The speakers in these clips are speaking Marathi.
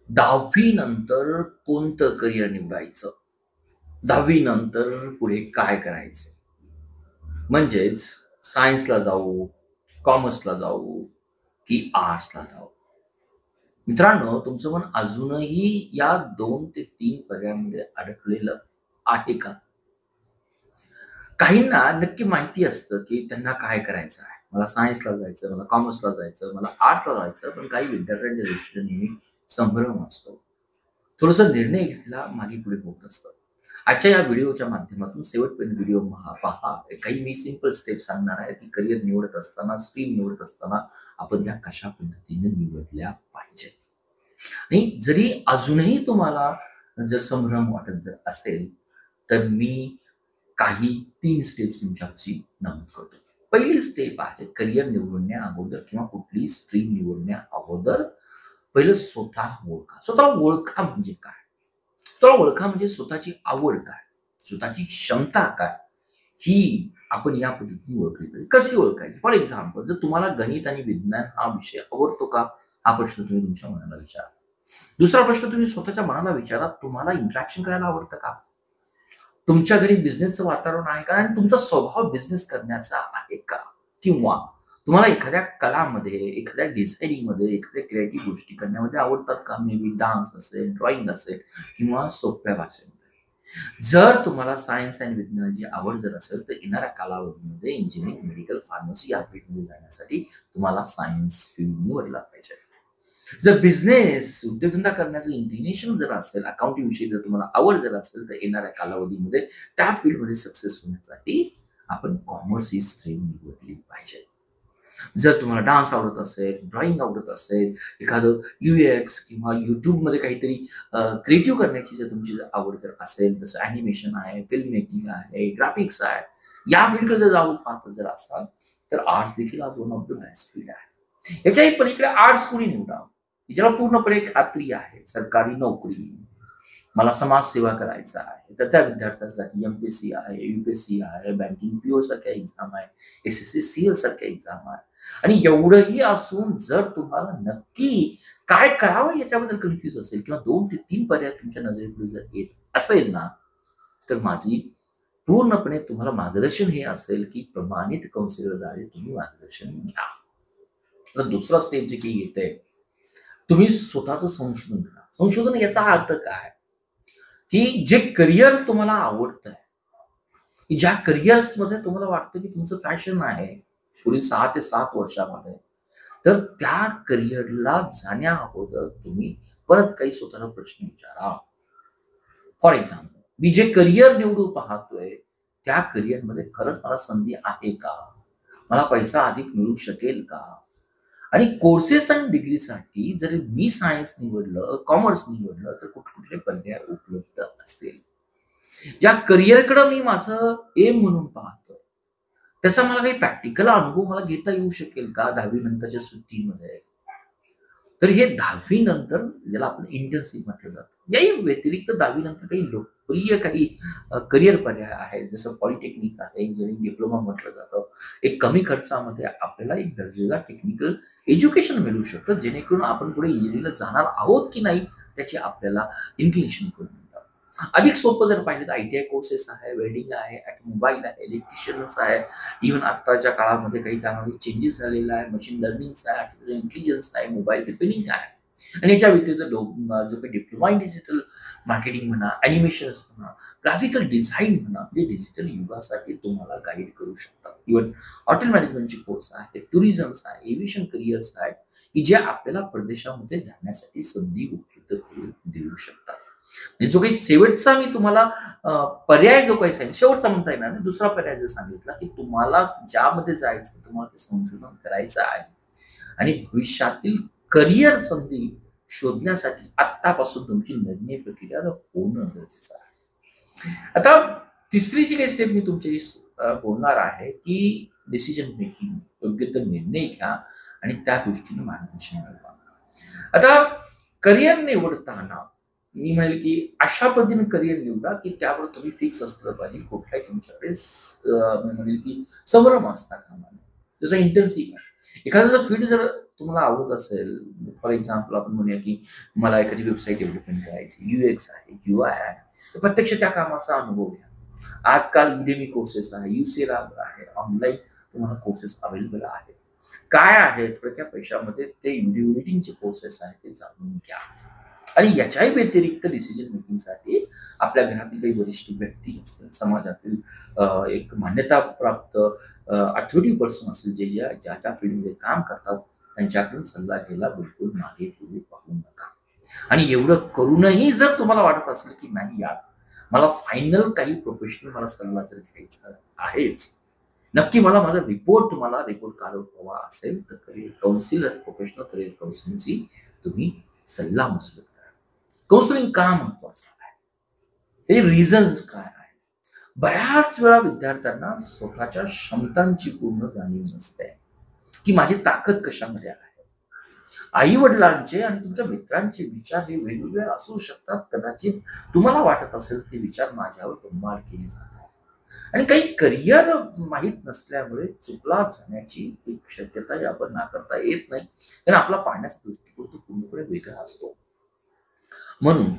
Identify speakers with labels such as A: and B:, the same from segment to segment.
A: 10वी नंतर कोणतं करिअर निवडायचं? 10वी नंतर पुढे काय करायचं? म्हणजेच सायन्सला जाऊ, कॉमर्सला जाऊ की आर्ट्सला जाऊ? मित्रांनो, तुमचं मन अजूनही या 2 ते 3 पर्यायामध्ये अडकलेलं आहे का? काहींना नक्की माहिती असतं, की त्यांना काय करायचं आहे. मला सायन्सला जायचं, मला कॉमर्सला जायचं, मला आर्ट्सला जायचं. पण काही विद्यार्थ्यांच्या दृष्टीने नेहमी संभ्रम असतो. थोडासा निर्णय घ्यायला मागे-पुढे होत असतं. आजच्या या व्हिडिओच्या माध्यमातून शेवटपर्यंत व्हिडिओ पहा. काही मी सिंपल स्टेप्स सांगणार आहे, की करियर निवडत असताना, स्ट्रीम निवडत असताना आपण त्या कशा पद्धतीने निवडल्या पाहिजे. आणि जरी अजूनही तुम्हाला जर संभ्रम वाटत जर असेल, तर मी काही 3 स्टेप्स तुमच्यापाशी नमूद करतो. पहिली स्टेप आहे करियर निवडण्या अगोदर किंवा कुठलीही स्ट्रीम निवडण्या अगोदर पहिलं स्वतःला ओळखा. स्वतःला ओळखा म्हणजे काय? स्वतःला ओळखा म्हणजे स्वतःची आवड काय? स्वतःची क्षमता काय? ही आपण या पद्धतीने ओळखली पाहिजे. कशी ओळखायची? फॉर एक्झाम्पल, जर तुम्हाला गणित आणि विज्ञान हा विषय आवडतो का? हा प्रश्न तुम्ही तुमच्या मनाला विचारा. दुसरा प्रश्न तुम्ही स्वतःच्या मनाला विचारा, तुम्हाला इंटरॅक्शन करायला आवडतं का? तुमच्या घरी बिझनेसचं वातावरण आहे का? आणि तुमचा स्वभाव बिझनेस करण्याचा आहे का? किंवा तुम्हाला एखाद्या कलामध्ये, एखाद्या डिझायनिंगमध्ये, एखाद्या क्रिएटिव्ह गोष्टी करण्यामध्ये आवडतात का? मे बी डान्स असेल, ड्रॉइंग असेल किंवा सोप्या भाषेमध्ये. जर तुम्हाला सायन्स आणि विज्ञानाची आवड जर असेल, तर येणाऱ्या कालावधीमध्ये इंजिनिअरिंग, मेडिकल, फार्मसी या फील्डमध्ये जाण्यासाठी तुम्हाला सायन्स फील्ड निवडला पाहिजे. जर बिझनेस, उद्योगधंदा करण्याचं इन्क्लिनेशन जर असेल, अकाउंटिंग विषयी जर तुम्हाला आवड जर असेल, तर येणाऱ्या कालावधीमध्ये त्या फील्डमध्ये सक्सेस होण्यासाठी आपण कॉमर्स ही स्ट्रीम निवडली पाहिजे. जर तुम्हाला डान्स आवडत असेल, ड्रॉइंग आवडत असेल, एखादं यू-एक्स किंवा YouTubeमध्ये काहीतरी क्रिएटिव्ह करण्याची जर तुमची जर आवड जर असेल, जसं ॲनिमेशन आहे, फिल्म मेकिंग आहे, ग्राफिक्स आहे, या फील्डकडे जर जाऊन पाहत जर असाल, तर आर्ट्स देखील आज one of the best field आहे. याच्याही पलीकडे आर्ट्स कोणी निवडा, ज्याला पूर्णपणे खात्री आहे सरकारी नोकरी, मला समाजसेवा करायचा आहे, तर त्या विद्यार्थ्यांसाठी एम-पी-एस-सी आहे, यू-पी-एस-सी आहे, बँकिंग पी-ओ सारख्या एक्झाम आहे, एस-एस-सी, सी-एल सारख्या एक्झाम आहे. आणि एवढंही असून जर तुम्हाला नक्की काय करावं याच्याबद्दल कन्फ्यूज असेल किंवा 2 ते 3 पर्याय तुमच्या नजरेपुढे जर येत असेल ना, तर माझी पूर्णपणे तुम्हाला मार्गदर्शन हे असेल, की प्रमाणित काउन्सिलरद्वारे तुम्ही मार्गदर्शन घ्या. तर दुसरा स्टेप जे काही येतंय, तुम्ही स्वतःचं संशोधन करा. संशोधन याचा अर्थ काय? की जे करियर तुम्हाला आवडतंय, की ज्या करियर्समध्ये तुम्हाला वाटतं की तुमचं पॅशन आहे, पुढील 6 ते 7 वर्षामध्ये, तर त्या करियरला जाण्या अगोदर तुम्ही परत काही स्वतःला प्रश्न विचारा. फॉर एक्झाम्पल, मी जे करियर निवडू पाहतोय, त्या करियरमध्ये खरंच मला संधी आहे का? मला पैसा अधिक मिळू शकेल का? आणि कोर्सेस आणि डिग्रीसाठी जर मी सायन्स निवडलं, कॉमर्स निवडलं, तर कुठले पर्याय उपलब्ध असतील? ज्या करिअरकडे मी माझं एम म्हणून पाहतोय, त्याचा मला काही प्रॅक्टिकल अनुभव मला घेता येऊ शकेल का 10वी नंतरच्या सुट्टीमध्ये? तर हे 10वी नंतर ज्याला आपण इंटर्नशिप म्हटलं जातं. याही व्यतिरिक्त 10वी नंतर काही लोकप्रिय काही करियर पर्याय आहेत. जसं पॉलिटेक्निक आहे, इंजिनिअरिंग डिप्लोमा म्हटलं जातं. एक कमी खर्चामध्ये आपल्याला एक दर्जेदार टेक्निकल एज्युकेशन मिळू शकतं, जेणेकरून आपण पुढे इंजिनिअरिंगला जाणार आहोत की नाही, त्याची आपल्याला इन्क्लिनेशन करून मिळतं. अधिक सोपं जर पाहिजे तर आय-टी-आय कोर्सेस आहे, वेल्डिंग आहे, ऑटोमोबाईल आहे, इलेक्ट्रिशियन्स आहे. इव्हन आत्ताच्या काळामध्ये काही त्यामध्ये चेंजेस झालेला आहे. मशीन लर्निंगचा आहे, आर्टिफिशियल इंटेलिजन्स आहे, मोबाईल रिपेअरिंग आहे. आणि याच्या व्यतिरिक्त जो काही डिप्लोमा इन डिजिटल मार्केटिंग म्हणा, ॲनिमेशन्स म्हणा, ग्राफिकल डिझाइन म्हणा, जे डिजिटल युगासाठी तुम्हाला गाईड करू शकतात. इव्हन हॉटेल मॅनेजमेंटचे कोर्स आहेत, टुरिझम्स आहे, एव्हिएशन करिअर्स आहे, की जे आपल्याला परदेशामध्ये जाण्यासाठी संधी उपलब्ध करून देऊ शकतात. म्हणजे जो काही शेवटचा मी तुम्हाला पर्याय जो काही सांगितला, शेवटचा म्हणता येणार नाही, दुसरा पर्याय जर सांगितला, की तुम्हाला ज्यामध्ये जायचं, तुम्हाला ते संशोधन करायचं आहे आणि भविष्यातील करियर संधी शोधण्यासाठी आत्तापासून तुमची निर्णय प्रक्रिया होणं गरजेचं आहे. आता तिसरी जी काही स्टेप मी तुमच्याशी बोलणार आहे, की डिसिजन मेकिंग, योग्य तो निर्णय घ्या आणि त्या दृष्टीने मार्गदर्शन मिळवा. आता करियर निवडताना मी म्हणेल, की अशा पद्धतीने करियर निवडा, की त्यावर तुम्ही फिक्स असलं पाहिजे. कुठलाही तुमच्याकडे मी म्हणेल, की संभ्रम असता कामा नये. जसं इंटर्नशिप आहे. एखादं जर फील्ड जर तुम्हाला आवडत असेल, फॉर एक्झाम्पल आपण म्हणूया की मला एखादी वेबसाईट डेव्हलपमेंट करायची, UX आहे, UI आहे, तर प्रत्यक्ष त्या कामाचा अनुभव घ्या. आजकाल Udemy कोर्सेस आहे, UCLA आहे, ऑनलाईन तुम्हाला कोर्सेस अवेलेबल आहेत. काय आहे थोडक्या पैशामध्ये ते एडिटिंगचे कोर्सेस आहेत ते जाणून घ्या. आणि याच्याही व्यतिरिक्त डिसिजन मेकिंगसाठी आपल्या घरातील काही वरिष्ठ व्यक्ती असतील, समाजातील एक मान्यताप्राप्त अथॉरिटी पर्सन असतील, जे ज्या फील्डमध्ये काम करतात, त्यांच्याकडून सल्ला घ्यायला बिलकुल मागे पुढे पाहू नका. आणि एवढं करूनही जर तुम्हाला वाटत असेल की नाही यार, मला फायनल काही प्रोफेशनल मला सल्ला जर घ्यायचा आहेच, नक्की मला माझा रिपोर्ट कार्ड हवा असेल, तर करिअर काउन्सिलर, प्रोफेशनल करिअर काउन्सिलिंगची तुम्ही सल्ला मसलत करा. काउन्सिलिंग का महत्वाचं आहे, ते रिझन्स काय आहे? बऱ्याच वेळा विद्यार्थ्यांना स्वतःच्या क्षमतांची पूर्ण जाणीव नसते, की माझी ताकद कशामध्ये आहे. आई वडिलांचे आणि तुमच्या मित्रांचे विचार हे वेगवेगळे असू शकतात. कदाचित तुम्हाला वाटत असेल ते विचार माझ्यावर बंबार केले जातात आणि काही करिअर माहीत नसल्यामुळे चुकला जाण्याची एक शक्यता आपण नाकारता येत नाही, कारण आपला पाहण्याचा दृष्टिकोन तो पूर्णपणे वेगळा असतो. म्हणून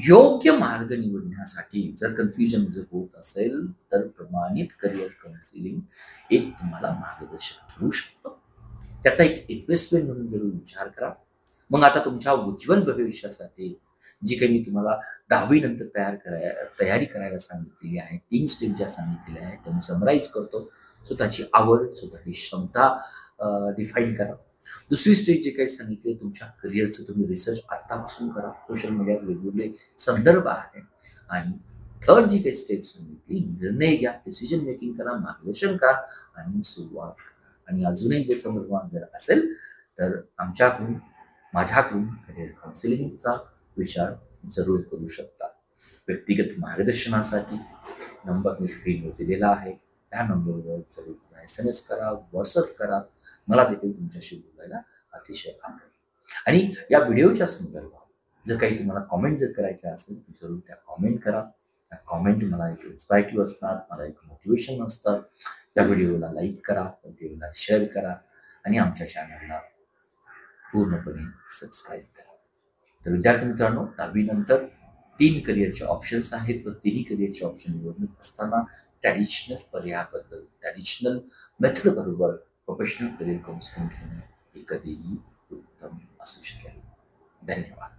A: योग्य मार्ग निवडण्यासाठी जर कन्फ्युजन जर होत असेल, तर प्रमाणित करिअर काउन्सिलिंग एक तुम्हाला मार्गदर्शक ठरू शकतं. त्याचा एक इन्व्हेस्टमेंट म्हणून जरूर विचार करा. मग आता तुमच्या उज्ज्वल भविष्यासाठी जी काही मी तुम्हाला 10वी नंतर तयारी करायला सांगितलेली आहे, 3 स्टेप ज्या सांगितलेल्या आहेत त्या मी समराईज करतो. स्वतःची आवड, स्वतःची क्षमता डिफाईन करा. दुसरी स्टेज जे काही सांगितले, तुमच्या करिअरचं तुम्ही रिसर्च आत्तापासून करा. सोशल मीडियावर वेगवेगळे संदर्भ आहेत. आणि थर्ड जी काही स्टेप सांगितली, निर्णय घ्या, डिसिजन मेकिंग करा, मार्गदर्शन करा आणि सुरुवात करा. आणि अजूनही जे संदर्भात जर असेल तर माझ्याकडून करिअर काउन्सिलिंगचा विचार जरूर करू शकता. व्यक्तिगत मार्गदर्शनासाठी नंबर मी स्क्रीनवर दिलेला आहे, त्या नंबरवर जरूर SMS करा, व्हॉट्सअप करा. मला देखील तुमच्याशी बोलायला अतिशय आवडेल. आणि या व्हिडिओच्या संदर्भात जर काही तुम्हाला कॉमेंट जर करायच्या असेल तर जरूर त्या कॉमेंट करा. त्या कॉमेंट मला एक इन्स्पायरेटिव्ह असतात, मला एक मोटिवेशन असतात. त्या व्हिडिओला लाईक करा, त्या व्हिडिओला शेअर करा आणि आमच्या चॅनलला पूर्णपणे सबस्क्राईब करा. तर विद्यार्थी मित्रांनो, 10वी नंतर 3 करिअरचे ऑप्शन्स आहेत. तर तिन्ही करिअरचे ऑप्शन निवडणूक असताना ट्रॅडिशनल मेथड बरोबर प्रोफेशनल करिअर काउन्सिलिंग घेणे हे कधीही उत्तम असू शकेल. धन्यवाद.